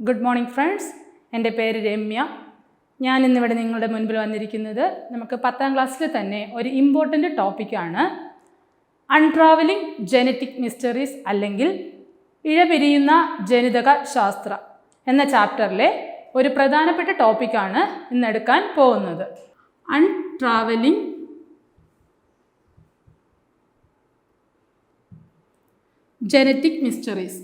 Good morning friends, എൻ്റെ പേര് രമ്യ. ഞാൻ ഇന്നിവിടെ നിങ്ങളുടെ മുൻപിൽ വന്നിരിക്കുന്നത് നമുക്ക് 10ാം ക്ലാസ്സിൽ തന്നെ ഒരു ഇമ്പോർട്ടൻ്റ് ടോപ്പിക്കാണ് അൺട്രാവലിംഗ് ജനറ്റിക് മിസ്റ്ററീസ് അല്ലെങ്കിൽ ഇഴപിരിയുന്ന ജനിതക ശാസ്ത്ര എന്ന ചാപ്റ്ററിലെ ഒരു പ്രധാനപ്പെട്ട ടോപ്പിക്കാണ് ഇന്നെടുക്കാൻ പോകുന്നത്. അൺട്രാവലിംഗ് ജനറ്റിക് മിസ്റ്ററീസ്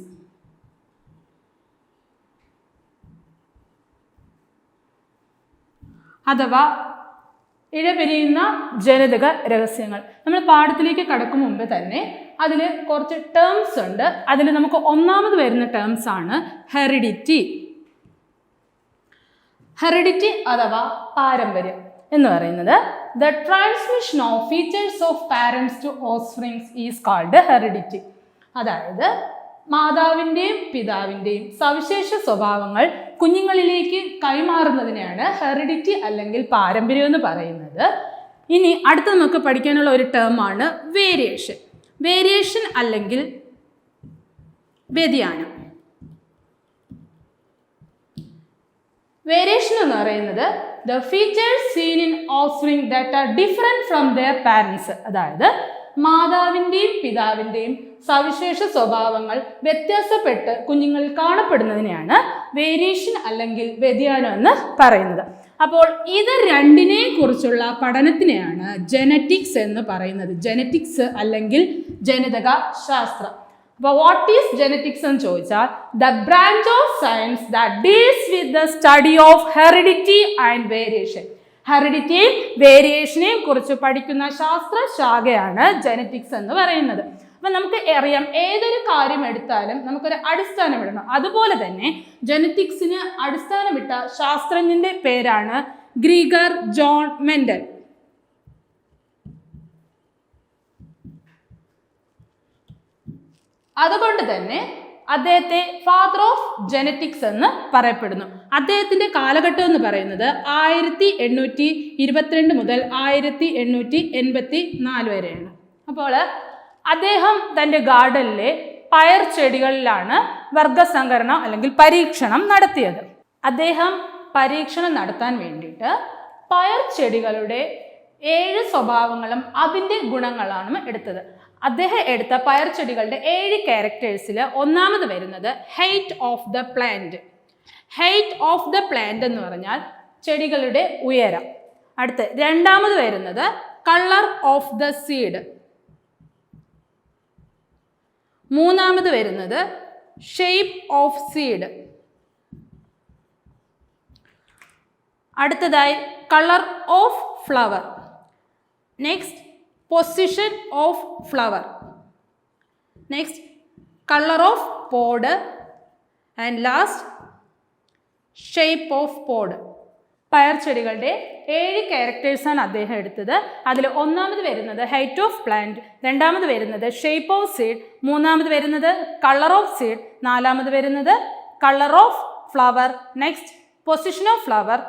അഥവാ ഇഴപിരിയുന്ന ജനിതക രഹസ്യങ്ങൾ. നമ്മൾ പാഠത്തിലേക്ക് കടക്കും മുമ്പ് തന്നെ അതിൽ കുറച്ച് ടേംസ് ഉണ്ട്. അതിൽ നമുക്ക് ഒന്നാമത് വരുന്ന ടേംസ് ആണ് ഹെറിഡിറ്റി. ഹെറിഡിറ്റി അഥവാ പാരമ്പര്യം എന്ന് പറയുന്നത് the transmission of features of parents to offsprings is called heredity. അതായത് മാതാവിൻ്റെയും പിതാവിൻ്റെയും സവിശേഷ സ്വഭാവങ്ങൾ കുഞ്ഞുങ്ങളിലേക്ക് കൈമാറുന്നതിനെയാണ് ഹെറിഡിറ്റി അല്ലെങ്കിൽ പാരമ്പര്യം എന്ന് പറയുന്നത്. ഇനി അടുത്ത് നമുക്ക് പഠിക്കാനുള്ള ഒരു ടേമാണ് വേരിയേഷൻ. വേരിയേഷൻ അല്ലെങ്കിൽ വ്യതിയാനം. വേരിയേഷൻ എന്ന് പറയുന്നത് the features seen in offspring that are different from their parents. അതായത് മാതാവിൻ്റെയും പിതാവിൻ്റെയും സവിശേഷ സ്വഭാവങ്ങൾ വ്യത്യാസപ്പെട്ട് കുഞ്ഞുങ്ങളിൽ കാണപ്പെടുന്നതിനെയാണ് വേരിയേഷൻ അല്ലെങ്കിൽ വ്യതിയാനം എന്ന് പറയുന്നത്. അപ്പോൾ ഇത് രണ്ടിനെ കുറിച്ചുള്ള പഠനത്തിനെയാണ് ജനറ്റിക്സ് എന്ന് പറയുന്നത്. ജനറ്റിക്സ് അല്ലെങ്കിൽ ജനിതക ശാസ്ത്രം. അപ്പോൾ വാട്ട് ഈസ് ജനറ്റിക്സ് എന്ന് ചോദിച്ചാൽ the branch of science that deals with the study of heredity and variation. ഹെറിഡിറ്റിയെയും വേരിയേഷനെയും കുറിച്ച് പഠിക്കുന്ന ശാസ്ത്രശാഖയാണ് ജനറ്റിക്സ് എന്ന് പറയുന്നത്. അപ്പം നമുക്ക് അറിയാം, ഏതൊരു കാര്യം എടുത്താലും നമുക്കൊരു അടിസ്ഥാനം ഇടണം. അതുപോലെ തന്നെ ജനറ്റിക്സിന് അടിസ്ഥാനമിട്ട ശാസ്ത്രജ്ഞന്റെ പേരാണ് ഗ്രിഗർ ജോൺ മെൻഡൽ. അതുകൊണ്ട് തന്നെ അദ്ദേഹത്തെ ഫാദർ ഓഫ് ജനറ്റിക്സ് എന്ന് പറയപ്പെടുന്നു. അദ്ദേഹത്തിൻ്റെ കാലഘട്ടം എന്ന് പറയുന്നത് 1822 മുതൽ 1884 വരെയാണ്. അപ്പോൾ അദ്ദേഹം തൻ്റെ ഗാർഡനിലെ പയർ ചെടികളിലാണ് വർഗസങ്കരണം അല്ലെങ്കിൽ പരീക്ഷണം നടത്തിയത്. അദ്ദേഹം പരീക്ഷണം നടത്താൻ വേണ്ടിയിട്ട് പയർ ചെടികളുടെ 7 സ്വഭാവങ്ങളും അതിൻ്റെ ഗുണങ്ങളാണ് എടുത്തത്. അദ്ദേഹം എടുത്ത പയർ ചെടികളുടെ 7 ക്യാരക്ടേഴ്സിൽ ഒന്നാമത് വരുന്നത് height of the plant. Height of the plant എന്ന് പറഞ്ഞാൽ ചെടികളുടെ ഉയരം. അടുത്ത് രണ്ടാമത് വരുന്നത് കളർ ഓഫ് ദ സീഡ്. മൂന്നാമത് വരുന്നത് ഷേപ്പ് ഓഫ് സീഡ്. അടുത്തതായി colour of flower. Next position of flower. Next colour of pod and last shape of pod. പയർ ചെടികളുടെ 7 ക്യാരക്ടേഴ്സാണ് അദ്ദേഹം എടുത്തത്. അതിൽ ഒന്നാമത് വരുന്നത് ഹൈറ്റ് ഓഫ് പ്ലാന്റ്, രണ്ടാമത് വരുന്നത് ഷേപ്പ് ഓഫ് സീഡ്, മൂന്നാമത് വരുന്നത് കളർ ഓഫ് സീഡ്, നാലാമത് വരുന്നത് colour of flower, next position of flower,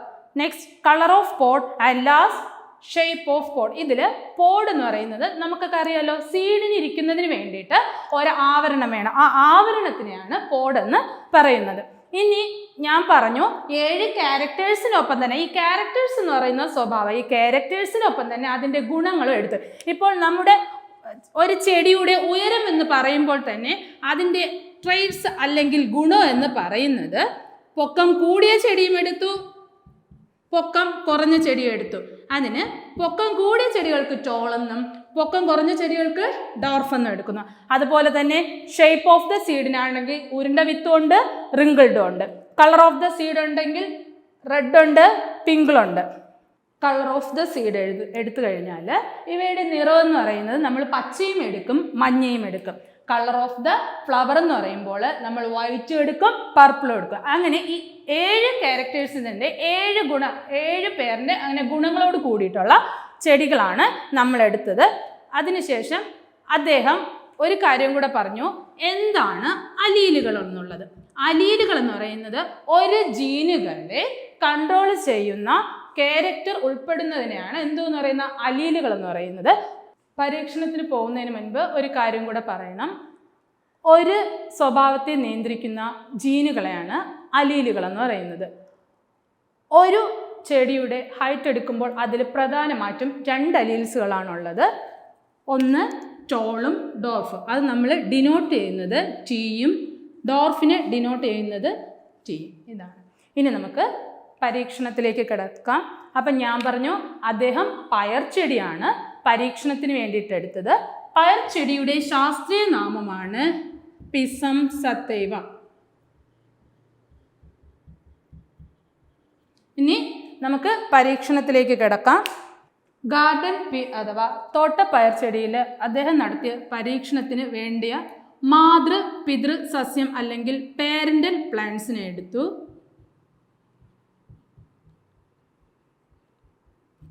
next colour of pod and last shape of pod. ഇതിൽ പോഡ് എന്ന് പറയുന്നത് നമുക്കൊക്കെ അറിയാലോ, സീഡിന് ഇരിക്കുന്നതിന് വേണ്ടിയിട്ട് ഒരു ആവരണം വേണം. ആ ആവരണത്തിനെയാണ് പോഡ് എന്ന് പറയുന്നത്. ഇനി ഞാൻ പറഞ്ഞു 7 ക്യാരക്ടേഴ്സിനൊപ്പം തന്നെ ഈ ക്യാരക്ടേഴ്സ് എന്ന് പറയുന്ന സ്വഭാവം, ഈ ക്യാരക്ടേഴ്സിനൊപ്പം തന്നെ അതിൻ്റെ ഗുണങ്ങളും എടുത്ത്. ഇപ്പോൾ നമ്മുടെ ഒരു ചെടിയുടെ ഉയരം എന്ന് പറയുമ്പോൾ തന്നെ അതിൻ്റെ ട്രെയ്റ്റ്സ് അല്ലെങ്കിൽ ഗുണം എന്ന് പറയുന്നത് പൊക്കം കൂടിയ ചെടിയും എടുത്തു, പൊക്കം കുറഞ്ഞ ചെടിയും എടുത്തു. അതിന് പൊക്കം കൂടിയ ചെടികൾക്ക് ടോൾ എന്നും പൊക്കം കുറഞ്ഞ ചെടികൾക്ക് ഡോർഫ് എന്നും എടുക്കുന്നു. അതുപോലെ തന്നെ ഷേപ്പ് ഓഫ് ദ സീഡിനാണെങ്കിൽ ഉരുണ്ട വിത്തും ഉണ്ട്, റിങ്കിൾഡും ഉണ്ട്. കളർ ഓഫ് ദ സീഡ് ഉണ്ടെങ്കിൽ റെഡ് ഉണ്ട്, പിങ്കിളുണ്ട്. കളർ ഓഫ് ദ സീഡ് എടുത്തു കഴിഞ്ഞാൽ ഇവയുടെ നിറം എന്ന് പറയുന്നത് നമ്മൾ പച്ചയും എടുക്കും, മഞ്ഞയും എടുക്കും. കളർ ഓഫ് ദ ഫ്ലവർ എന്ന് പറയുമ്പോൾ നമ്മൾ വൈറ്റും എടുക്കും, പർപ്പിളും എടുക്കും. അങ്ങനെ ഈ 7 ക്യാരക്ടേഴ്സിൻ്റെ 7 പേരിൻ്റെ അങ്ങനെ ഗുണങ്ങളോട് കൂടിയിട്ടുള്ള ചെടികളാണ് നമ്മൾ എടുത്തത്. അതിനുശേഷം അദ്ദേഹം ഒരു കാര്യം കൂടെ പറഞ്ഞു, എന്താണ് അലീലുകൾ എന്നുള്ളത്. അലീലുകൾ എന്ന് പറയുന്നത് ഒരു ജീനുകളെ കൺട്രോൾ ചെയ്യുന്ന ക്യാരക്ടർ ഉൾപ്പെടുന്നതിനെയാണ് എന്തെന്ന് പറയുന്ന അലീലുകൾ എന്ന് പറയുന്നത്. പരീക്ഷണത്തിന് പോകുന്നതിന് മുൻപ് ഒരു കാര്യം കൂടെ പറയണം. ഒരു സ്വഭാവത്തെ നിയന്ത്രിക്കുന്ന ജീനുകളെയാണ് അലീലുകൾ എന്ന് പറയുന്നത്. ഒരു ചെടിയുടെ ഹൈറ്റ് എടുക്കുമ്പോൾ അതിൽ പ്രധാനമായിട്ടും 2 അലീൽസുകളാണുള്ളത്. ഒന്ന് ടോളും ഡോർഫ്. അത് നമ്മൾ ഡിനോട്ട് ചെയ്യുന്നത് ടിയും, ഡോർഫിനെ ഡിനോട്ട് ചെയ്യുന്നത് ടിയും. ഇതാണ്. ഇനി നമുക്ക് പരീക്ഷണത്തിലേക്ക് കിടക്കാം. അപ്പം ഞാൻ പറഞ്ഞു അദ്ദേഹം പയർ ചെടിയാണ് പരീക്ഷണത്തിന് വേണ്ടിയിട്ട് എടുത്തത്. പയർ ചെടിയുടെ ശാസ്ത്രീയ നാമമാണ് പിസം സത്തൈവം. ഇനി നമുക്ക് പരീക്ഷണത്തിലേക്ക് കിടക്കാം. ഗാർഡൻ അഥവാ തോട്ടപ്പയർ ചെടിയിൽ അദ്ദേഹം നടത്തിയ പരീക്ഷണത്തിന് വേണ്ടിയ മാതൃ പിതൃ സസ്യം അല്ലെങ്കിൽ പേരന്റൽ പ്ലാന്റ്സിനെ എടുത്തു.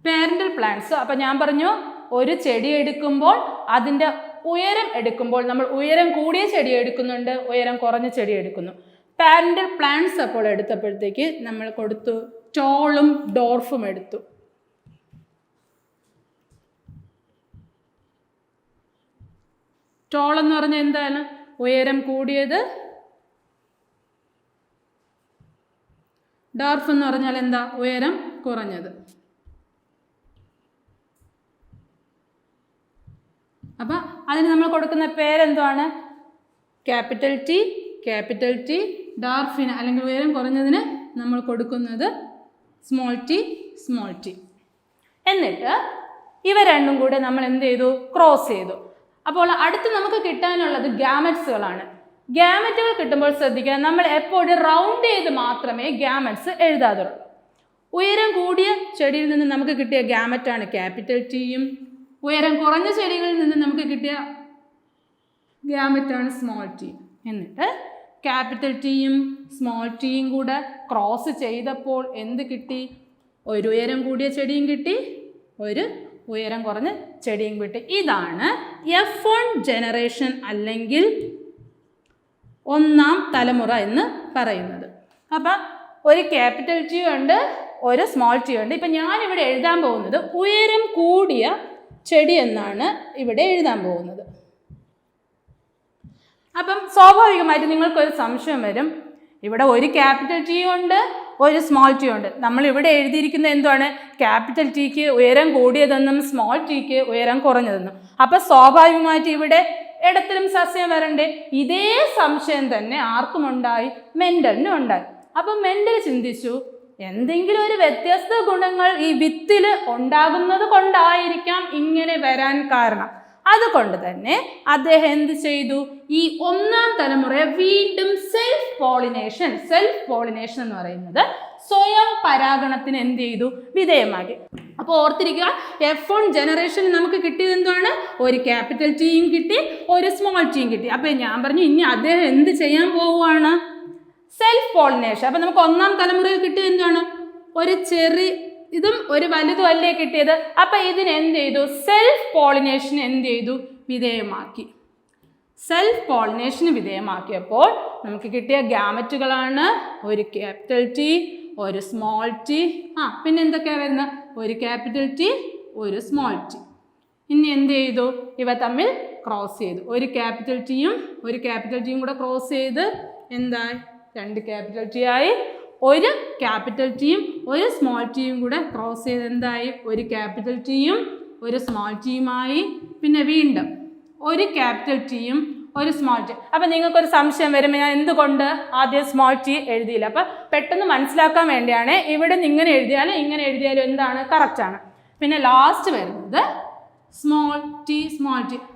Parental plants. അപ്പം ഞാൻ പറഞ്ഞു ഒരു ചെടി എടുക്കുമ്പോൾ അതിൻ്റെ ഉയരം എടുക്കുമ്പോൾ നമ്മൾ ഉയരം കൂടിയ ചെടി എടുക്കുന്നുണ്ട്, ഉയരം കുറഞ്ഞ ചെടി എടുക്കുന്നു. പാരന്റൽ പ്ലാന്റ്സ് അപ്പോൾ എടുത്തപ്പോഴത്തേക്ക് നമ്മൾ കൊടുത്തു ടോളും ഡോർഫും എടുത്തു. ടോൾ എന്ന് പറഞ്ഞാൽ എന്താണ്? ഉയരം കൂടിയത്. ഡോർഫ് എന്ന് പറഞ്ഞാൽ എന്താ? ഉയരം കുറഞ്ഞത്. അപ്പം അതിന് നമ്മൾ കൊടുക്കുന്ന പേരെന്താണ്? Capital T. Capital T. ഡോർഫിന് അല്ലെങ്കിൽ ഉയരം കുറഞ്ഞതിന് നമ്മൾ കൊടുക്കുന്നത് സ്മോൾ ടി. Small T. എന്നിട്ട് ഇവ രണ്ടും കൂടെ നമ്മൾ എന്ത് ചെയ്തു? ക്രോസ് ചെയ്തു. അപ്പോൾ അടുത്ത് നമുക്ക് കിട്ടാനുള്ളത് ഗ്യാമറ്റ്സുകളാണ്. ഗ്യാമറ്റുകൾ കിട്ടുമ്പോൾ ശ്രദ്ധിക്കുക, നമ്മൾ എപ്പോഴും റൗണ്ട് ചെയ്ത് മാത്രമേ ഗ്യാമറ്റ്സ് എഴുതാതുള്ളൂ. ഉയരം കൂടിയ ചെടിയിൽ നിന്ന് നമുക്ക് കിട്ടിയ ഗ്യാമറ്റാണ് ക്യാപിറ്റൽ ടിയും, ഉയരം കുറഞ്ഞ ചെടികളിൽ നിന്ന് നമുക്ക് കിട്ടിയ ഗ്യാമറ്റാണ് സ്മോൾ ടി. എന്നിട്ട് ക്യാപിറ്റൽ ടിയും സ്മോൾ ടിയും കൂടെ ക്രോസ് ചെയ്തപ്പോൾ എന്ത് കിട്ടി? ഒരു ഉയരം കൂടിയ ചെടിയും കിട്ടി, ഒരു ഉയരം കുറഞ്ഞ ചെടിയും കിട്ടി. ഇതാണ് F1 ജനറേഷൻ അല്ലെങ്കിൽ ഒന്നാം തലമുറ എന്ന് പറയുന്നത്. അപ്പം ഒരു ക്യാപിറ്റൽ ടി ഉണ്ട്, ഒരു സ്മോൾ ടി ഉണ്ട്. ഇപ്പം ഞാനിവിടെ എഴുതാൻ പോകുന്നത് ഉയരം കൂടിയ ചെടി എന്നാണ് ഇവിടെ എഴുതാൻ പോകുന്നത്. അപ്പം സ്വാഭാവികമായിട്ട് നിങ്ങൾക്കൊരു സംശയം വരും, ഇവിടെ ഒരു ക്യാപിറ്റൽ ടി ഉണ്ട്, ഒരു സ്മോൾ ടി ഉണ്ട്. നമ്മൾ ഇവിടെ എഴുതിയിരിക്കുന്നത് എന്താണ്? ക്യാപിറ്റൽ ടിക്ക് ഉയരം കൂടിയതെന്നും സ്മോൾ ടിക്ക് ഉയരം കുറഞ്ഞതെന്നും. അപ്പം സ്വാഭാവികമായിട്ട് ഇവിടെ ഇടത്തിലും സസ്യം വരണ്ടേ? ഇതേ സംശയം തന്നെ ആർക്കും ഉണ്ടായി? മെൻഡലിനും ഉണ്ടായി. അപ്പം മെൻഡൽ ചിന്തിച്ചു, എന്തെങ്കിലും ഒരു വ്യത്യസ്ത ഗുണങ്ങൾ ഈ വിത്തിൽ ഉണ്ടാകുന്നത് കൊണ്ടായിരിക്കാം ഇങ്ങനെ വരാൻ കാരണം. അതുകൊണ്ട് തന്നെ അദ്ദേഹം എന്ത് ചെയ്തു? ഈ ഒന്നാം തലമുറയെ വീണ്ടും സെൽഫ് പോളിനേഷൻ എന്ന് പറയുന്നത് സ്വയം പരാഗണത്തിന് എന്ത് ചെയ്തു? വിധേയമാക്കി. അപ്പോൾ ഓർത്തിരിക്കുക, F1 ജനറേഷനിൽ നമുക്ക് കിട്ടിയത് എന്താണ്? ഒരു ക്യാപിറ്റൽ ടിയും കിട്ടി, ഒരു സ്മോൾ ടിയും കിട്ടി. അപ്പം ഞാൻ പറഞ്ഞു ഇനി അദ്ദേഹം എന്ത് ചെയ്യാൻ പോവുകയാണ്? Self pollination. അപ്പം നമുക്ക് ഒന്നാം തലമുറയിൽ കിട്ടിയത് എന്താണ്? ഒരു ചെറിയ ഇതും ഒരു വലുതും അല്ലേ കിട്ടിയത്. അപ്പം ഇതിന് എന്ത് ചെയ്തു? സെൽഫ് പോളിനേഷന് എന്ത് ചെയ്തു? വിധേയമാക്കി. സെൽഫ് പോളിനേഷന് വിധേയമാക്കിയപ്പോൾ നമുക്ക് കിട്ടിയ ഗ്യാമറ്റുകളാണ് ഒരു ക്യാപിറ്റൽ ടി, ഒരു സ്മോൾ ടി, പിന്നെ എന്തൊക്കെയാണ് വരുന്നത്? ഒരു ക്യാപിറ്റൽ ടി, ഒരു സ്മോൾ ടി. ഇനി എന്ത് ചെയ്തു? ഇവ തമ്മിൽ ക്രോസ് ചെയ്തു. ഒരു ക്യാപിറ്റൽ ടിയും കൂടെ ക്രോസ് ചെയ്ത് എന്തായി? 2 ക്യാപിറ്റൽ ടി ആയി. ഒരു ക്യാപിറ്റൽ ടിയും ഒരു സ്മോൾ ടിയും കൂടെ ക്രോസ് ചെയ്ത് എന്തായി? ഒരു ക്യാപിറ്റൽ ടിയും ഒരു സ്മോൾ ടിയുമായി. പിന്നെ വീണ്ടും ഒരു ക്യാപിറ്റൽ ടിയും ഒരു സ്മോൾ ടി. അപ്പം നിങ്ങൾക്കൊരു സംശയം വരുമ്പോൾ ഞാൻ എന്തുകൊണ്ട് ആദ്യം സ്മോൾ ടി എഴുതിയില്ല? അപ്പം പെട്ടെന്ന് മനസ്സിലാക്കാൻ വേണ്ടിയാണ്. ഇവിടെ നിന്ന് ഇങ്ങനെ എഴുതിയാലും എന്താണ്? കറക്റ്റാണ്. പിന്നെ ലാസ്റ്റ് വരുന്നത് സ്മോൾ ടി.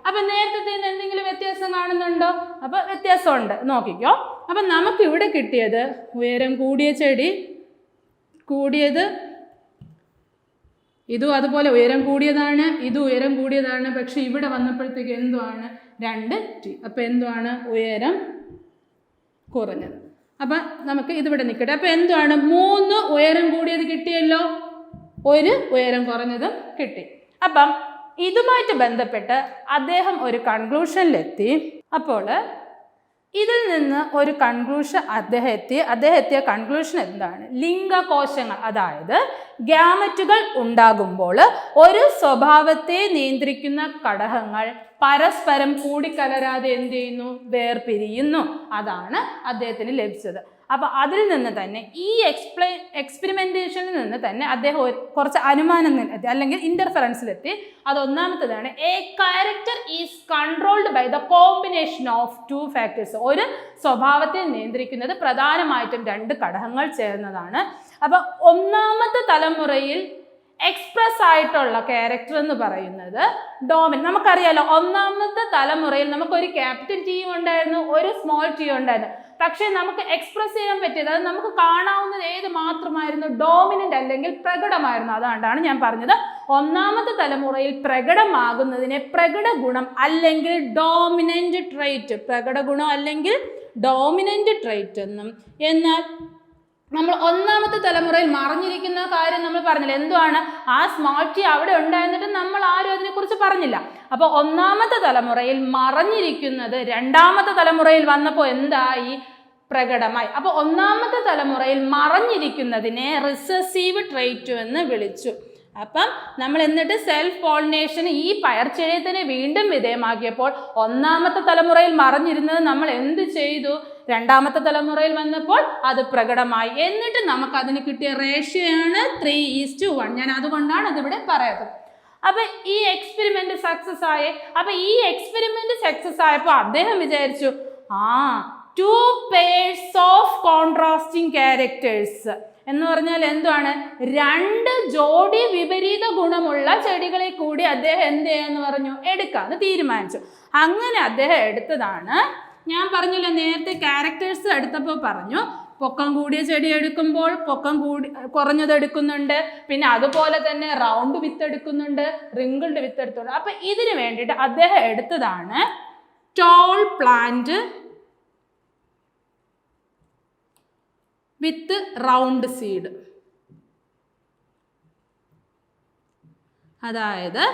അപ്പം നേരത്തെ എന്തെങ്കിലും വ്യത്യാസം കാണുന്നുണ്ടോ? അപ്പം വ്യത്യാസമുണ്ട്, നോക്കിക്കോ. അപ്പം നമുക്ക് ഇവിടെ കിട്ടിയത് ഉയരം കൂടിയ ചെടി, ഇതും അതുപോലെ ഉയരം കൂടിയതാണ്, ഇതും ഉയരം കൂടിയതാണ്. പക്ഷെ ഇവിടെ വന്നപ്പോഴത്തേക്ക് എന്തുവാണ്? 2 ടി. അപ്പം എന്തുവാണ്? ഉയരം കുറഞ്ഞത്. അപ്പം നമുക്ക് ഇതിവിടെ നിൽക്കട്ടെ. അപ്പം എന്തുവാണ്? 3 ഉയരം കൂടിയത് കിട്ടിയല്ലോ, ഒരു ഉയരം കുറഞ്ഞതും കിട്ടി. അപ്പം ഇതുമായിട്ട് ബന്ധപ്പെട്ട് അദ്ദേഹം ഒരു കൺക്ലൂഷനിലെത്തി. അപ്പോൾ ഇതിൽ നിന്ന് ഒരു കൺക്ലൂഷൻ അദ്ദേഹം എത്തിയ കൺക്ലൂഷൻ എന്താണ്? ലിംഗകോശങ്ങൾ, അതായത് ഗ്യാമറ്റുകൾ ഉണ്ടാകുമ്പോൾ ഒരു സ്വഭാവത്തെ നിയന്ത്രിക്കുന്ന ഘടകങ്ങൾ പരസ്പരം കൂടിക്കലരാതെ എന്ത് ചെയ്യുന്നു? വേർപിരിയുന്നു. അതാണ് അദ്ദേഹത്തിന് ലഭിച്ചത്. അപ്പോൾ അതിൽ നിന്ന് തന്നെ ഈ എക്സ്പെരിമെൻറ്റേഷനിൽ നിന്ന് തന്നെ അദ്ദേഹം കുറച്ച് അനുമാനം അല്ലെങ്കിൽ ഇൻ്റർഫറൻസിലെത്തി. അത് ഒന്നാമത്തേതാണ്, a character is controlled by the combination of 2 factors. ഒരു സ്വഭാവത്തെ നിയന്ത്രിക്കുന്നത് പ്രധാനമായിട്ടും 2 ഘടകങ്ങൾ ചേർന്നതാണ്. അപ്പോൾ ഒന്നാമത്തെ തലമുറയിൽ എക്സ്പ്രസ് ആയിട്ടുള്ള ക്യാരക്ടർ എന്ന് പറയുന്നത് ഡോമിനന്റ്. നമുക്കറിയാലോ, ഒന്നാമത്തെ തലമുറയിൽ നമുക്കൊരു ക്യാപിറ്റൽ ടി ഉണ്ടായിരുന്നു, ഒരു സ്മോൾ ടി ഉണ്ടായിരുന്നു. പക്ഷേ നമുക്ക് എക്സ്പ്രസ് ചെയ്യാൻ പറ്റിയത്, അത് നമുക്ക് കാണാവുന്നത് ഏത് മാത്രമായിരുന്നു? ഡോമിനന്റ് അല്ലെങ്കിൽ പ്രകടമായിരുന്നു. അതുകൊണ്ടാണ് ഞാൻ പറഞ്ഞത് ഒന്നാമത്തെ തലമുറയിൽ പ്രകടമാകുന്നതിനെ പ്രകട ഗുണം അല്ലെങ്കിൽ ഡോമിനന്റ് ട്രൈറ്റ്, പ്രകട ഗുണം അല്ലെങ്കിൽ ഡോമിനന്റ് ട്രൈറ്റ് എന്നും. എന്നാൽ നമ്മൾ ഒന്നാമത്തെ തലമുറയിൽ മറഞ്ഞിരിക്കുന്ന കാര്യം നമ്മൾ പറഞ്ഞില്ല. എന്തുവാണ്? ആ സ്മോൾ ടി അവിടെ ഉണ്ടായിരുന്നിട്ട് നമ്മൾ ആരും അതിനെക്കുറിച്ച് പറഞ്ഞില്ല. അപ്പോൾ ഒന്നാമത്തെ തലമുറയിൽ മറഞ്ഞിരിക്കുന്നത് രണ്ടാമത്തെ തലമുറയിൽ വന്നപ്പോൾ എന്തായി? പ്രകടമായി. അപ്പോൾ ഒന്നാമത്തെ തലമുറയിൽ മറഞ്ഞിരിക്കുന്നതിനെ റിസസീവ് ട്രൈറ്റ് എന്ന് വിളിച്ചു. അപ്പം നമ്മൾ എന്നിട്ട് സെൽഫ് പോളിനേഷൻ ഈ പയർച്ചെടിയത്തിനെ വീണ്ടും വിധേയമാക്കിയപ്പോൾ ഒന്നാമത്തെ തലമുറയിൽ മറഞ്ഞിരുന്നത് നമ്മൾ എന്ത് ചെയ്തു? രണ്ടാമത്തെ തലമുറയിൽ വന്നപ്പോൾ അത് പ്രകടമായി. എന്നിട്ട് നമുക്ക് അതിന് കിട്ടിയ റേഷ്യോയാണ് 3:1. ഞാൻ അതുകൊണ്ടാണ് അതിവിടെ പറയുന്നത്. അപ്പം ഈ എക്സ്പെരിമെന്റ് സക്സസ് ആയേ. അപ്പം ഈ എക്സ്പെരിമെന്റ് സക്സസ് ആയപ്പോൾ അദ്ദേഹം വിചാരിച്ചു, 2 pairs ഓഫ് കോൺട്രാസ്റ്റിംഗ് ക്യാരക്ടേഴ്സ് എന്ന് പറഞ്ഞാൽ എന്താണ്? 2 ജോഡി വിപരീത ഗുണമുള്ള ചെടികളെ കൂടി അദ്ദേഹം എന്ത് ചെയ്യാന്ന് പറഞ്ഞു? എടുക്കാന്ന് തീരുമാനിച്ചു. അങ്ങനെ അദ്ദേഹം എടുത്തതാണ്, ഞാൻ പറഞ്ഞില്ല നേരത്തെ ക്യാരക്ടേഴ്സ് എടുത്തപ്പോൾ പറഞ്ഞു, പൊക്കം കൂടിയ ചെടി എടുക്കുമ്പോൾ പൊക്കം കുറഞ്ഞത് എടുക്കുന്നുണ്ട്, പിന്നെ അതുപോലെ തന്നെ റൗണ്ട് വിത്ത് എടുക്കുന്നുണ്ട്, റിങ്കിൾഡ് വിത്ത് എടുത്തുണ്ട്. അപ്പം ഇതിന് വേണ്ടിയിട്ട് അദ്ദേഹം എടുത്തതാണ് ടോൾ പ്ലാന്റ് വിത്ത് റൗണ്ട് സീഡ്. അതായത്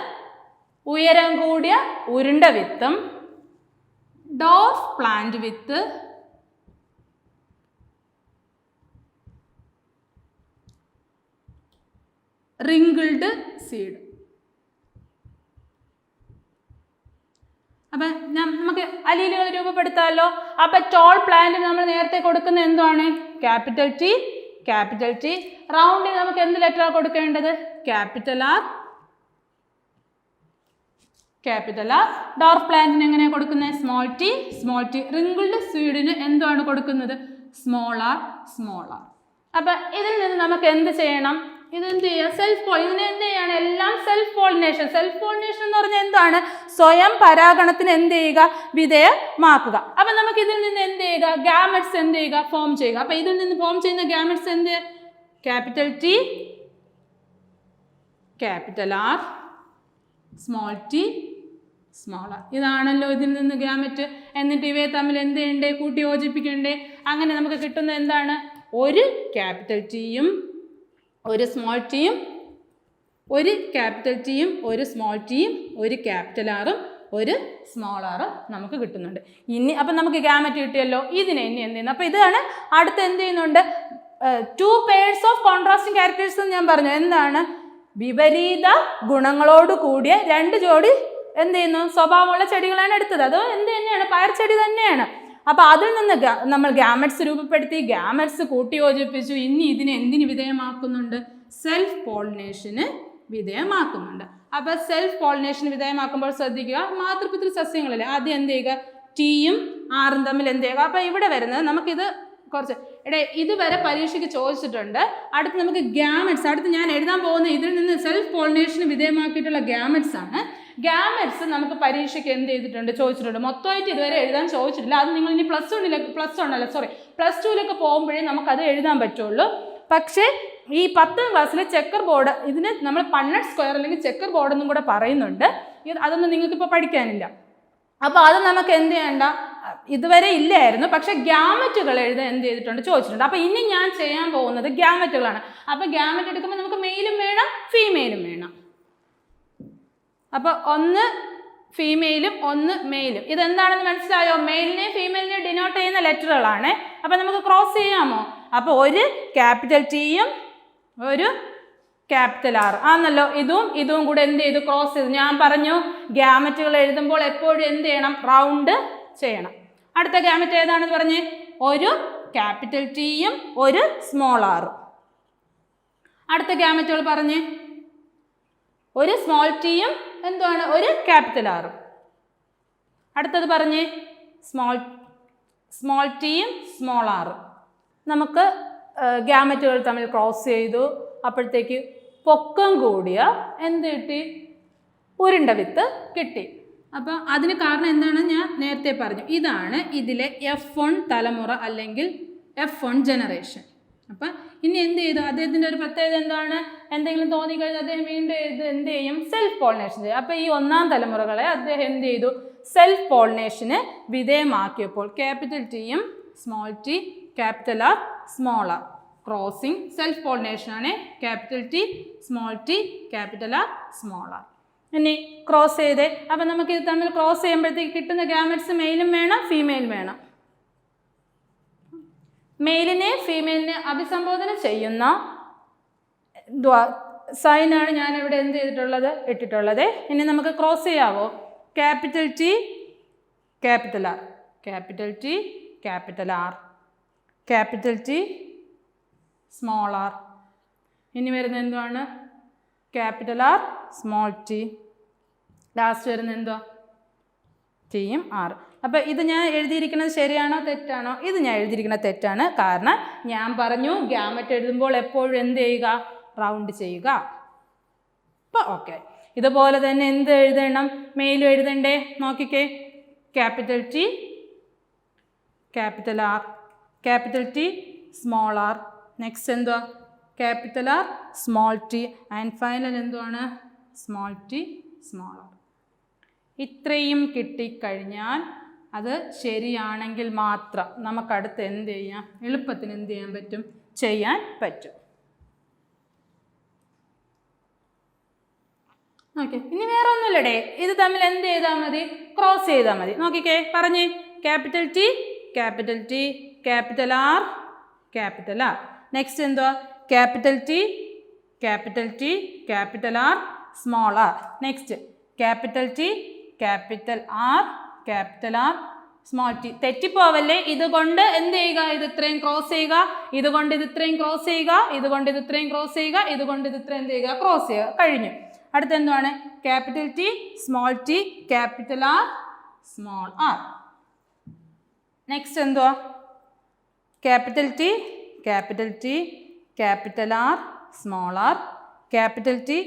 ഉയരം കൂടിയ ഉരുണ്ട വിത്തും ഡോർഫ് പ്ലാന്റ് വിത്ത് റിങ്കിൾഡ് സീഡ്. അപ്പം നമുക്ക് അലീലുകൾ രൂപപ്പെടുത്താമല്ലോ. അപ്പം ടോൾ പ്ലാന്റ് നമ്മൾ നേരത്തെ കൊടുക്കുന്ന എന്താണ്? Capital T, capital T. റൗണ്ടിൽ നമുക്ക് എന്ത് ലെറ്ററാണ് കൊടുക്കേണ്ടത്? Capital R, capital R. Dwarf പ്ലാന്റിന് എങ്ങനെയാണ് കൊടുക്കുന്നത്? Small T, small T. Wrinkled സീഡിന് എന്താണ് കൊടുക്കുന്നത്? Small R, small R. അപ്പം ഇതിൽ നിന്ന് നമുക്ക് എന്ത് ചെയ്യണം? ഇതെന്ത് ചെയ്യുക? ഇതിനെ എന്ത് ചെയ്യാണ്? എല്ലാം സെൽഫ് പോളിനേഷൻ. സെൽഫ് പോളിനേഷൻ എന്ന് പറഞ്ഞാൽ എന്താണ്? സ്വയം പരാഗണത്തിന് എന്ത് ചെയ്യുക? വിധേയമാക്കുക. അപ്പം നമുക്ക് ഇതിൽ നിന്ന് എന്ത് ചെയ്യുക? ഗാമറ്റ്സ് എന്ത് ചെയ്യുക? ഫോം ചെയ്യുക. അപ്പം ഇതിൽ നിന്ന് ഫോം ചെയ്യുന്ന ഗാമറ്റ്സ് എന്ത്? Capital T, capital R, small T, small R. ഇതാണല്ലോ ഇതിൽ നിന്ന് ഗാമറ്റ്. എന്നിട്ട് ഇവയെ തമ്മിൽ എന്ത് ചെയ്യണ്ടേ? കൂട്ടി യോജിപ്പിക്കണ്ടേ? അങ്ങനെ നമുക്ക് കിട്ടുന്നത് എന്താണ്? ഒരു ക്യാപിറ്റൽ ടിയും ഒരു സ്മോൾ ടിയും, ഒരു ക്യാപിറ്റൽ ടിയും ഒരു സ്മോൾ ടിയും, ഒരു ക്യാപിറ്റൽ ആറും ഒരു സ്മോൾ ആറും നമുക്ക് കിട്ടുന്നുണ്ട്. ഇനി അപ്പം നമുക്ക് ഗാമറ്റ് കിട്ടിയല്ലോ. ഇതിനെ ഇനി എന്ത് ചെയ്യുന്നു? അപ്പം ഇതാണ് അടുത്ത് എന്ത് ചെയ്യുന്നുണ്ട്? 2 pairs ഓഫ് കോൺട്രാസ്റ്റിംഗ് ക്യാരക്ടേഴ്സ് എന്ന് ഞാൻ പറഞ്ഞു. എന്താണ്? വിപരീത ഗുണങ്ങളോട് കൂടിയ 2 ജോഡി എന്ത് ചെയ്യുന്നു? സ്വഭാവമുള്ള ചെടികളാണ് എടുത്തത്. അത് എന്ത് തന്നെയാണ്? പയർ ചെടി തന്നെയാണ്. അപ്പോൾ അതിൽ നിന്ന് നമ്മൾ ഗാമറ്റ്സ് രൂപപ്പെടുത്തി, ഗാമറ്റ്സ് കൂട്ടിയോജിപ്പിച്ചു. ഇനി ഇതിനെ എന്തിന് വിധേയമാക്കുന്നുണ്ട്? സെൽഫ് പോളിനേഷന് വിധേയമാക്കുന്നുണ്ട്. അപ്പോൾ സെൽഫ് പോളിനേഷന് വിധേയമാക്കുമ്പോൾ ശ്രദ്ധിക്കുക, മാതൃപിതൃ സസ്യങ്ങളിലെ ആദ്യം എന്ത് ചെയ്യുക? ടിയും ആറും തമ്മിൽ എന്ത് ചെയ്യുക? അപ്പോൾ ഇവിടെ വരുന്നത് നമുക്കിത് കുറച്ച് ഇതുവരെ പരീക്ഷയ്ക്ക് ചോദിച്ചിട്ടുണ്ട്. അടുത്ത് നമുക്ക് ഗാമറ്റ്സ്, അടുത്ത് ഞാൻ എഴുതാൻ പോകുന്ന ഇതിൽ നിന്ന് സെൽഫ് പോളിനേഷന് വിധേയമാക്കിയിട്ടുള്ള ഗാമറ്റ്സ് ആണ്. ഗാമറ്റ്സ് നമുക്ക് പരീക്ഷയ്ക്ക് എന്ത് ചെയ്തിട്ടുണ്ട്? ചോദിച്ചിട്ടുണ്ട്. മൊത്തമായിട്ട് ഇതുവരെ എഴുതാൻ ചോദിച്ചിട്ടില്ല. അത് നിങ്ങൾ ഇനി പ്ലസ് ടുവിലേക്ക് പോകുമ്പോഴേ നമുക്കത് എഴുതാൻ പറ്റുള്ളൂ. പക്ഷേ ഈ 10ാം ക്ലാസ്സിലെ ചെക്കർ ബോർഡ്, ഇതിന് നമ്മൾ പണ്ണറ്റ് സ്ക്വയർ അല്ലെങ്കിൽ ചെക്കർ ബോർഡ് എന്നും കൂടെ പറയുന്നുണ്ട്. അതൊന്നും നിങ്ങൾക്കിപ്പോൾ പഠിക്കാനില്ല. അപ്പോൾ അത് നമുക്ക് എന്ത് ചെയ്യണ്ട, ഇതുവരെ ഇല്ലായിരുന്നു. പക്ഷേ ഗ്യാമറ്റുകൾ എഴുതാൻ എന്ത് ചെയ്തിട്ടുണ്ട്? ചോദിച്ചിട്ടുണ്ട്. അപ്പോൾ ഇനി ഞാൻ ചെയ്യാൻ പോകുന്നത് ഗ്യാമറ്റുകളാണ്. അപ്പോൾ ഗ്യാമറ്റ് എടുക്കുമ്പോൾ നമുക്ക് മെയിലും വേണം, ഫീമെയിലും വേണം. അപ്പോൾ ഒന്ന് ഫീമെയിലും ഒന്ന് മെയിലും. ഇതെന്താണെന്ന് മനസ്സിലായോ? മെയിലിനെയും ഫീമെയിലിനെയും ഡിനോട്ട് ചെയ്യുന്ന ലെറ്ററുകളാണ്. അപ്പോൾ നമുക്ക് ക്രോസ് ചെയ്യാമോ? അപ്പോൾ ഒരു ക്യാപിറ്റൽ ടിയും ഒരു ക്യാപിറ്റൽ ആർ ആണല്ലോ. ഇതും കൂടെ എന്ത് ചെയ്തു? ക്രോസ് ചെയ്തു. ഞാൻ പറഞ്ഞു ഗ്യാമറ്റുകൾ എഴുതുമ്പോൾ എപ്പോഴും എന്ത് ചെയ്യണം? റൗണ്ട് ചെയ്യണം. അടുത്ത ഗ്യാമറ്റ് ഏതാണെന്ന് പറഞ്ഞ്? ഒരു ക്യാപിറ്റൽ ടിയും ഒരു സ്മോൾ ആറും. അടുത്ത ഗ്യാമറ്റുകൾ പറഞ്ഞ്? ഒരു സ്മോൾ ടിയും എന്താണ്? ഒരു ക്യാപിറ്റൽ ആറും. അടുത്തത് പറഞ്ഞ്? സ്മോൾ ടിയും സ്മോൾ ആറും. നമുക്ക് ഗ്യാമറ്റുകൾ തമ്മിൽ ക്രോസ് ചെയ്തു. അപ്പോഴത്തേക്ക് പൊക്കം കൂടിയ എന്ത് കിട്ടി? ഉരുണ്ട വിത്ത് കിട്ടി. അപ്പോൾ അതിന് കാരണം എന്താണ് ഞാൻ നേരത്തെ പറഞ്ഞു. ഇതാണ് ഇതിലെ F1 തലമുറ അല്ലെങ്കിൽ F1 ജനറേഷൻ. അപ്പം ഇനി എന്ത് ചെയ്തു? അദ്ദേഹത്തിൻ്റെ ഒരു പ്രത്യേകത എന്താണ്? എന്തെങ്കിലും തോന്നിക്കഴിഞ്ഞാൽ അദ്ദേഹം വീണ്ടും എന്ത് ചെയ്യും? സെൽഫ് പോളിനേഷൻ ചെയ്യും. അപ്പോൾ ഈ ഒന്നാം തലമുറകളെ അദ്ദേഹം എന്ത് ചെയ്തു? സെൽഫ് പോളിനേഷന് വിധേയമാക്കിയപ്പോൾ ക്യാപിറ്റൽ ടിയും small T, capital R, small R crossing self pollination ആണ്. Capital T, small T, capital R, small R. ഇനി ക്രോസ് ചെയ്തേ. അപ്പം നമുക്ക് ഇത് തമ്മിൽ ക്രോസ് ചെയ്യുമ്പോഴത്തേക്ക് കിട്ടുന്ന ഗ്യാമറ്റ്സ് മെയിലും വേണം ഫീമെയിലും വേണം. മെയിലിനെ ഫീമെയിലിനെ അഭിസംബോധന ചെയ്യുന്ന സൈനാണ് ഞാൻ ഇവിടെ എന്ത് ചെയ്തിട്ടുള്ളത്? ഇട്ടിട്ടുള്ളത്. ഇനി നമുക്ക് ക്രോസ് ചെയ്യാവോ? Capital T, capital R, capital T, capital R, capital T, small R. ഇനി വരുന്നത് എന്താണ്? Capital R, small T. Last വരുന്നത് എന്തുവാ? ടിയും ആർ. അപ്പോൾ ഇത് ഞാൻ എഴുതിയിരിക്കുന്നത് ശരിയാണോ തെറ്റാണോ? ഇത് ഞാൻ എഴുതിയിരിക്കുന്നത് തെറ്റാണ്. കാരണം ഞാൻ പറഞ്ഞു ഗ്യാമറ്റ് എഴുതുമ്പോൾ എപ്പോഴും എന്ത് ചെയ്യുക? റൗണ്ട് ചെയ്യുക. അപ്പോൾ ഓക്കെ. ഇതുപോലെ തന്നെ എന്ത് എഴുതണം? മെയിലും എഴുതണ്ടേ? നോക്കിക്കേ. Capital T, capital R, capital T, small R. Next എന്തുവാ? Capital R, small T, and final എന്തുവാണ്? Small T, small R. ഇത്രയും കിട്ടിക്കഴിഞ്ഞാൽ അത് ശരിയാണെങ്കിൽ മാത്രം നമുക്കടുത്ത് എന്ത് ചെയ്യാം? എളുപ്പത്തിന് എന്ത് ചെയ്യാൻ പറ്റും? ചെയ്യാൻ പറ്റും. ഓക്കെ. ഇനി വേറെ ഒന്നുമില്ലടേ. ഇത് തമ്മിൽ എന്ത് ചെയ്താൽ മതി? ക്രോസ് ചെയ്താൽ മതി. നോക്കിക്കേ, പറഞ്ഞേ. Capital T, capital T, capital R, capital R. Next എന്തുവാ? Capital T, capital T, capital R, small R. Next capital T, capital R, capital R, small T. തെറ്റിപ്പോവല്ലേ. ഇതുകൊണ്ട് എന്ത് ചെയ്യുക? ഇത് ഇത്രയും ക്രോസ് ചെയ്യുക. ഇതുകൊണ്ട് ഇത് ഇത്രയും ക്രോസ് ചെയ്യുക. ഇതുകൊണ്ട് ഇത് ഇത്രയും ക്രോസ് ചെയ്യുക. ഇതുകൊണ്ട് ഇത് ഇത്രയും എന്ത് ചെയ്യുക? ക്രോസ് ചെയ്യുക. കഴിഞ്ഞു. അടുത്ത എന്തുവാണ്? Capital T, small T, capital R, small R. Next എന്തുവാ? Capital T, capital T, capital R, small R, capital T,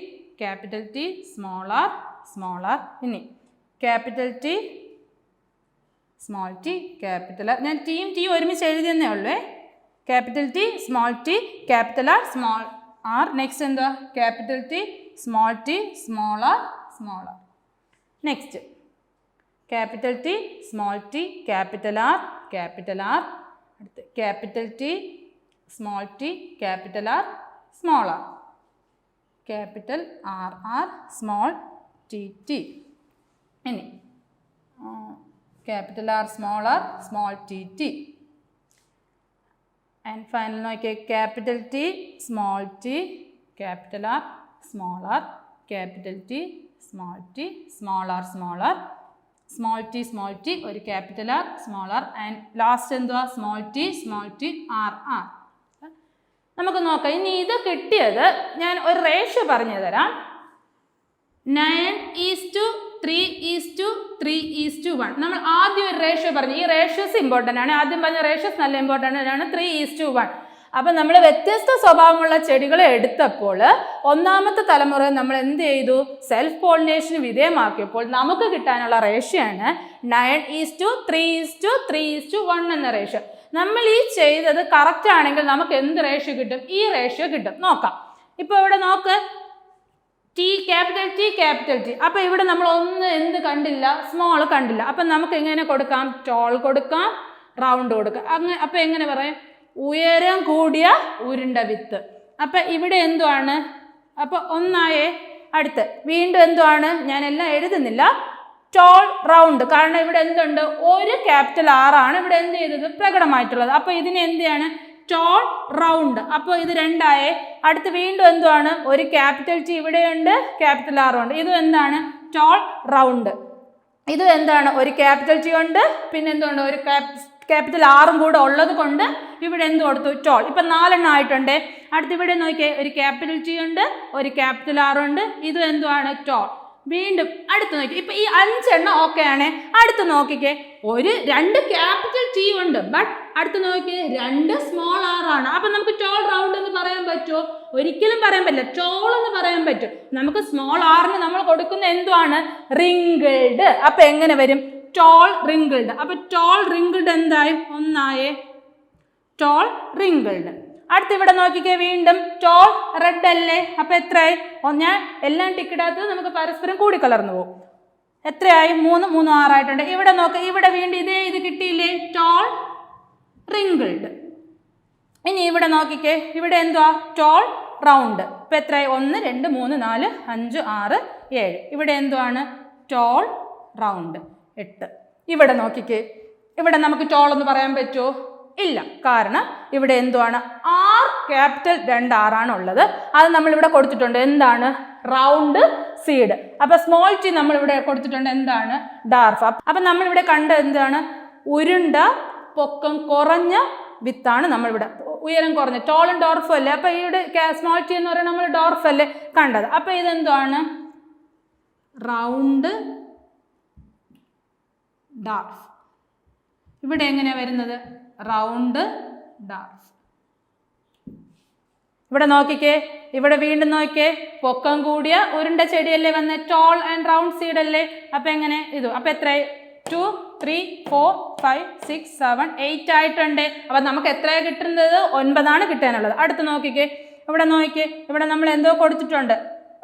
capital T, small R, small R. ഇനി capital T, small T, capital R. ഞാൻ ടിയും ടിയും ഒരുമിച്ച് എഴുതിയെന്നേ ഉള്ളൂ. Capital T, small T, capital R, small R. Next എന്തുവാ? Capital T, small T, small R, small R. Next capital T, small T, capital R, capital R. അടുത്ത് capital T, small T, capital R, small R. Capital R R, small T T. ഇനി capital R, small R, small T T. And final നോക്കിയേ. Capital T, small T, capital R, small R, capital T, small T, small R, small R, small T, ഒരു capital R, small R. And last എന്തുവാ? Small T, R R. നമുക്ക് നോക്കാം. ഇനി ഇത് കിട്ടിയത് ഞാൻ ഒരു റേഷ്യോ പറഞ്ഞു തരാം. 9:3:3:1. നമ്മൾ ആദ്യം ഒരു റേഷ്യോ പറഞ്ഞു. ഈ റേഷ്യോസ് ഇമ്പോർട്ടൻ്റ് ആണ്. ആദ്യം പറഞ്ഞ റേഷ്യോസ് നല്ല ഇമ്പോർട്ടൻ്റ് ആണ്. 3:1. അപ്പം നമ്മൾ വ്യത്യസ്ത സ്വഭാവമുള്ള ചെടികളെ എടുത്തപ്പോൾ ഒന്നാമത്തെ തലമുറ നമ്മൾ എന്ത് ചെയ്തു? സെൽഫ് പോളിനേഷന് വിധേയമാക്കിയപ്പോൾ നമുക്ക് കിട്ടാനുള്ള റേഷ്യോ ആണ് 9:3:3:1 എന്ന റേഷ്യോ. നമ്മൾ ഈ ചെയ്തത് കറക്റ്റ് ആണെങ്കിൽ നമുക്ക് എന്ത് റേഷ്യോ കിട്ടും? ഈ റേഷ്യോ കിട്ടും. നോക്കാം. ഇപ്പോൾ ഇവിടെ നോക്ക്. T, capital T, capital T. അപ്പോൾ ഇവിടെ നമ്മൾ ഒന്ന് എന്ത് കണ്ടില്ല? സ്മോൾ കണ്ടില്ല. അപ്പം നമുക്ക് എങ്ങനെ കൊടുക്കാം? ടോൾ കൊടുക്കാം, റൗണ്ട് കൊടുക്കാം. അങ്ങനെ അപ്പോൾ എങ്ങനെ പറയാം? ഉയരം കൂടിയ ഉരുണ്ട വിത്ത്. അപ്പം ഇവിടെ എന്തുവാണ്? അപ്പോൾ ഒന്നായേ. അടുത്ത് വീണ്ടും എന്തുവാണ്? ഞാനെല്ലാം എഴുതുന്നില്ല. Tall, round. കാരണം ഇവിടെ എന്തുണ്ട്? ഒരു ക്യാപിറ്റൽ ആർ ആണ് ഇവിടെ എന്ത് ചെയ്തത്? പ്രകടമായിട്ടുള്ളത്. അപ്പോൾ ഇതിനെ എന്ത് ചെയ്യാണ്? Tall round. അപ്പോൾ ഇത് രണ്ടായേ. അടുത്ത് വീണ്ടും എന്തുവാണ്? ഒരു ക്യാപിറ്റൽ ടി ഇവിടെയുണ്ട്, ക്യാപിറ്റൽ ആർ ഉണ്ട്. ഇതും എന്താണ്? Tall round. ഇത് എന്താണ്? ഒരു ക്യാപിറ്റൽ ടി ഉണ്ട്, പിന്നെ എന്തുകൊണ്ട്? ഒരു ക്യാപിറ്റൽ ആറും കൂടെ ഉള്ളത് കൊണ്ട് ഇവിടെ എന്ത് കൊടുത്തു? ടോൾ. ഇപ്പം 4 എണ്ണം ആയിട്ടുണ്ട്. അടുത്ത് ഇവിടെ നോക്കിയേ, ഒരു ക്യാപിറ്റൽ ടി ഉണ്ട്, ഒരു ക്യാപിറ്റൽ ആറുണ്ട്. ഇതും എന്തുവാണ്? ടോൾ. വീണ്ടും അടുത്ത് നോക്കി. ഇപ്പം ഈ 5 എണ്ണം ഓക്കെ ആണ്. അടുത്ത് നോക്കിക്കേ, 2 ക്യാപിറ്റൽ ടി ഉണ്ട്, ബട്ട് അടുത്ത് നോക്കിയേ 2 സ്മോൾ ആർ ആണ്. അപ്പം നമുക്ക് ടോൾ റൗണ്ട് എന്ന് പറയാൻ പറ്റുമോ? ഒരിക്കലും പറയാൻ പറ്റില്ല. ടോൾ എന്ന് പറയാൻ പറ്റും. നമുക്ക് സ്മോൾ ആറിന് നമ്മൾ കൊടുക്കുന്ന എന്തുവാണ്? റിങ്കിൾഡ്. അപ്പം എങ്ങനെ വരും? Tall wrinkled. അപ്പം ടോൾ റിങ്കിൾഡ് എന്തായി? ഒന്നായേ, ടോൾ റിങ്കിൾഡ്. അടുത്ത് ഇവിടെ നോക്കിക്കേ, വീണ്ടും ടോൾ റെഡ് അല്ലേ? അപ്പം എത്രയായി? ഞാൻ എല്ലാം ടിക്കിടാത്തത് നമുക്ക് പരസ്പരം കൂടിക്കലർന്നു പോകും. എത്രയായി? 3 3 6 ആയിട്ടുണ്ട്. ഇവിടെ നോക്ക്, ഇവിടെ വീണ്ടും ഇത് കിട്ടിയില്ലേ? Tall wrinkled. ഇനി ഇവിടെ നോക്കിക്കേ, ഇവിടെ എന്തുവാ? Tall round. ഇപ്പം എത്രയായി? 1 2 3 4 5 6 7. ഇവിടെ എന്തുവാണ്? Tall round 8. ഇവിടെ നോക്കിക്കേ, ഇവിടെ നമുക്ക് ടോൾ എന്ന് പറയാൻ പറ്റുമോ? ഇല്ല. കാരണം ഇവിടെ എന്തുവാണ്? ആർ ക്യാപിറ്റൽ 2 ആറാണ് ഉള്ളത്. അത് നമ്മളിവിടെ കൊടുത്തിട്ടുണ്ട്. എന്താണ്? Round seed. അപ്പം സ്മോൾ ടി നമ്മളിവിടെ കൊടുത്തിട്ടുണ്ട്. എന്താണ്? ഡാർഫ്. അപ്പം നമ്മളിവിടെ കണ്ട എന്താണ്? ഉരുണ്ട പൊക്കം കുറഞ്ഞ വിത്താണ് നമ്മളിവിടെ. ഉയരം കുറഞ്ഞ ടോളും ഡോർഫും അല്ലേ? അപ്പം ഇവിടെ സ്മോൾ ടി എന്ന് പറയുന്നത് നമ്മൾ ഡോർഫ് അല്ലേ കണ്ടത്. അപ്പം ഇതെന്താണ്? Round dwarf. ഇവിടെ എങ്ങനെയാണ് വരുന്നത്? Round dwarf. ഇവിടെ നോക്കിക്കേ, ഇവിടെ വീണ്ടും നോക്കിക്കേ, പൊക്കം കൂടിയ ഉരുണ്ട ചെടിയല്ലേ വന്ന്? ടോൾ ആൻഡ് റൗണ്ട് സീഡ് അല്ലേ? അപ്പം എങ്ങനെ ഇത്? അപ്പം എത്രയായി? 2 3 4 5 6 7 8 ആയിട്ടുണ്ട്. അപ്പം നമുക്ക് എത്രയാണ് കിട്ടുന്നത്? 9 കിട്ടാനുള്ളത്. അടുത്ത് നോക്കിക്കേ, ഇവിടെ നോക്കിക്കേ, ഇവിടെ നമ്മൾ എന്തോ കൊടുത്തിട്ടുണ്ട്.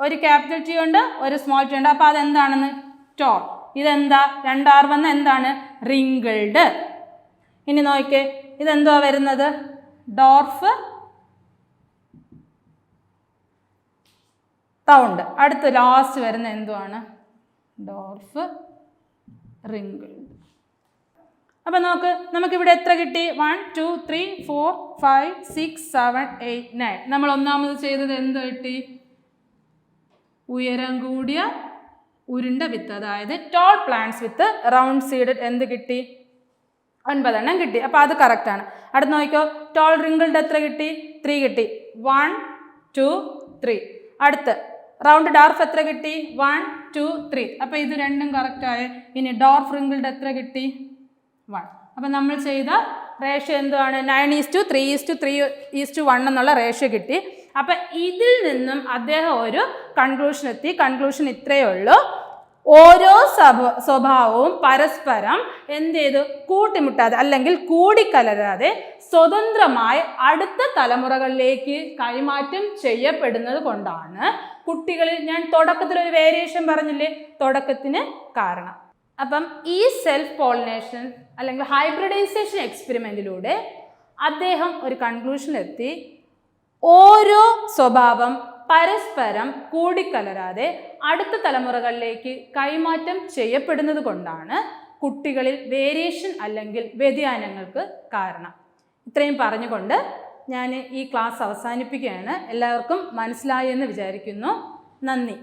ഒരു ക്യാപിറ്റൽ ടി ഉണ്ട്, ഒരു സ്മോൾ ടി ഉണ്ട്. അപ്പം അതെന്താണെന്ന്? ടോൾ. ഇതെന്താ? 2 ആർ വന്ന എന്താണ്? റിങ്കിൾഡ്. ഇനി നോക്കിക്കേ, ഇതെന്തുവാ വരുന്നത്? Dwarf round. അടുത്ത് ലാസ്റ്റ് വരുന്ന എന്തുവാണ്? Dwarf wrinkled. അപ്പം നോക്ക്, നമുക്കിവിടെ എത്ര കിട്ടി? 1 2 3 4 5 6 7 8 9. നമ്മൾ ഒന്നാമത് ചെയ്തത് എന്ത് കിട്ടി? ഉയരം കൂടിയ ഉരുണ്ട വിത്ത്, അതായത് ടോൾ പ്ലാന്റ്സ് വിത്ത് റൗണ്ട് സീഡഡ് എന്ത് കിട്ടി? 9 എണ്ണം കിട്ടി. അപ്പോൾ അത് കറക്റ്റാണ്. അടുത്ത് നോക്കിക്കോ, ടോൾ റിങ്കിൾഡ് എത്ര കിട്ടി? 3 കിട്ടി. 1 2 3. അടുത്ത് റൗണ്ട് ഡാർഫ് എത്ര കിട്ടി? 1 2 3. അപ്പോൾ ഇത് രണ്ടും കറക്റ്റായ. ഇനി ഡോർഫ് റിങ്കിൾഡ് എത്ര കിട്ടി? 1. അപ്പം നമ്മൾ ചെയ്ത റേഷ്യോ എന്തുവാണ്? 9:3:3:1 എന്നുള്ള റേഷ്യോ കിട്ടി. അപ്പം ഇതിൽ നിന്നും അദ്ദേഹം ഒരു കൺക്ലൂഷൻ എത്തി. കൺക്ലൂഷൻ ഇത്രയേ ഉള്ളൂ: ഓരോ സ്വഭാവവും പരസ്പരം എന്ത് ചെയ്തു? കൂട്ടിമുട്ടാതെ അല്ലെങ്കിൽ കൂടിക്കലരാതെ സ്വതന്ത്രമായി അടുത്ത തലമുറകളിലേക്ക് കൈമാറ്റം ചെയ്യപ്പെടുന്നത് കൊണ്ടാണ് കുട്ടികളിൽ, ഞാൻ തുടക്കത്തിൽ ഒരു വേരിയേഷൻ പറഞ്ഞില്ലേ, തുടക്കത്തിന് കാരണം. അപ്പം ഈ സെൽഫ് പോളിനേഷൻ അല്ലെങ്കിൽ ഹൈബ്രിഡൈസേഷൻ എക്സ്പെരിമെൻറ്റിലൂടെ അദ്ദേഹം ഒരു കൺക്ലൂഷനിലെത്തി: ഓരോ സ്വഭാവം പരസ്പരം കൂടിക്കലരാതെ അടുത്ത തലമുറകളിലേക്ക് കൈമാറ്റം ചെയ്യപ്പെടുന്നത് കൊണ്ടാണ് കുട്ടികളിൽ വേരിയേഷൻ അല്ലെങ്കിൽ വ്യതിയാനങ്ങൾക്ക് കാരണം. ഇത്രയും പറഞ്ഞുകൊണ്ട് ഞാൻ ഈ ക്ലാസ് അവസാനിപ്പിക്കുകയാണ്. എല്ലാവർക്കും മനസ്സിലായി എന്ന് വിചാരിക്കുന്നു. നന്ദി.